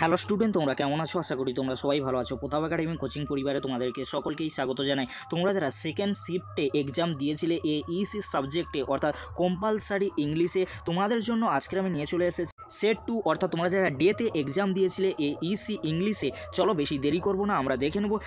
Hello student, তোমরা কেমন আছো? আশা করি তোমরা সবাই ভালো আছো। প্রতাপ একাডেমি কোচিং পরিবারে তোমাদেরকে সকলকেই স্বাগত জানাই। তোমরা যারা সেকেন্ড শিফটে এক্সাম দিয়েছিলে এইসি সাবজেক্টে অর্থাৎ কম্পালসারি ইংলিশে, তোমাদের জন্য আজকের আমি নিয়ে চলে এসেছি সেট 2 অর্থাৎ তোমরা যারা ডেতে এক্সাম দিয়েছিলে এইসি ইংলিশে। চলো বেশি দেরি করবো না, আমরা দেখে নেবো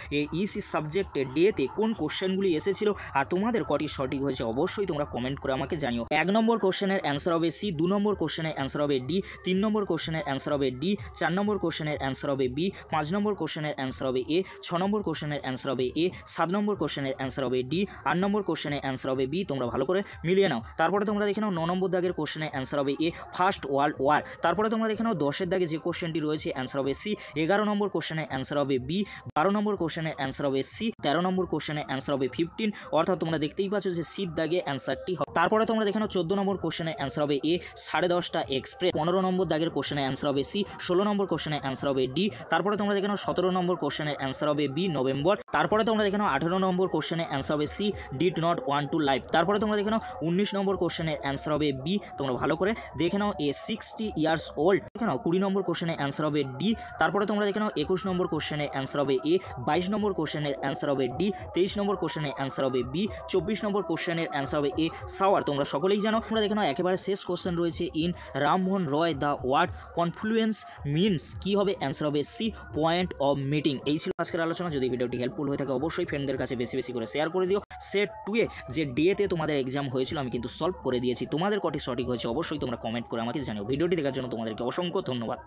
এইসি সাবজেক্টে ডেতে কোন কোশ্চেনগুলি এসেছিল আর তোমাদের কটি সঠিক হয়েছে। অবশ্যই তোমরা কমেন্ট করে আমাকে জানিও। 1 নম্বর কোশ্চেনের অ্যান্সার হবে সি, 2 নম্বর কোশ্চেনের অ্যান্সার হবে ডি, 3 নম্বর কোশ্চেনের অ্যান্সার হবে ডি, 4 নম্বর কোশ্চেনের অ্যান্সার হবে বি, 5 নম্বর কোশ্চেনের অ্যান্সার হবে এ, 6 নম্বর কোশ্চেনের অ্যান্সার হবে এ, 7 নম্বর কোশ্চেনের অ্যান্সার হবে ডি, 8 নম্বর কোশ্চেনের অ্যান্সার হবে বি। তোমরা ভালো করে মিলিয়ে নাও। তারপরে তোমরা দেখে নাও 9 নম্বর দাগের কোশ্চেনের অ্যান্সার হবে এ, ফার্স্ট ওয়ার্ল্ড ওয়ার। তারপরে তোমরা দেখে নাও 10-এর দাগে যে কোশ্চেনটি রয়েছে অ্যান্সার হবে সি, 11 নম্বর কোশ্চেনের অ্যান্সার হবে বি, 12 নম্বর কোশ্চেনের অ্যান্সার হবে সি, 13 নম্বর কোশ্চেনের অ্যান্সার হবে 15। অর্থাৎ তোমরা দেখতেই পাচ্ছ যে সির দাগে অ্যান্সারটি হবে। তারপরে তোমরা দেখে নাও 14 নম্বর কোশ্চেনের অ্যান্সার হবে এ, 10:30টা এক্সপ্রেস। 15 নম্বর দাগের কোশ্চেনের অ্যান্সার হবে সি, 16 নম্বর কোশ্চেনের অ্যান্সার হবে ডি। তারপরে তোমরা দেখে নাও 17 নম্বর কোশ্চেনের অ্যান্সার হবে বি, নভেম্বর। তারপরে তোমরা দেখে নাও 18 নম্বর কোশ্চেনের অ্যান্সার হবে C, did not want to live. তারপরে তোমরা দেখে নাও 19 নম্বর কোশ্চেনের অ্যান্সার হবে বি। তোমরা ভালো করে দেখে নাও এ 60 ইয়ার্স ওল্ড। দেখে নাও 20 নম্বর কোশ্চেনের অ্যান্সার হবে ডি। তারপরে তোমরা দেখে নাও 21 নম্বর কোশ্চেনের অ্যান্সার হবে এ, 22 নম্বর কোশ্চেনের অ্যান্সার হবে ডি, 23 নম্বর কোশ্চেনের অ্যান্সার হবে বি, 24 নম্বর কোশ্চেনের অ্যান্সার হবে এ, সাওয়ার। তোমরা সকলেই জানো। তোমরা দেখে নাও একেবারে শেষ কোশ্চেন রয়েছে in Rammohan Roy the word confluence means কি হবে? অ্যান্সার হবে সি, পয়েন্ট অফ মিটিং। এই ছিল আজকের আলোচনা। যদি ভিডিওটি হেল্পফুল হয়ে থাকে অবশ্যই ফ্রেন্ডদের কাছে বেশি বেশি করে শেয়ার করে দিও। সেট 2 এ যে ডেতে তোমাদের এক্সাম হয়েছিল আমি কিন্তু সলভ করে দিয়েছি। তোমাদের কটি সঠিক হয়েছে অবশ্যই তোমরা কমেন্ট করে আমাকে জানিও। ভিডিওটি দেখার জন্য তোমাদেরকে অসংখ্য ধন্যবাদ।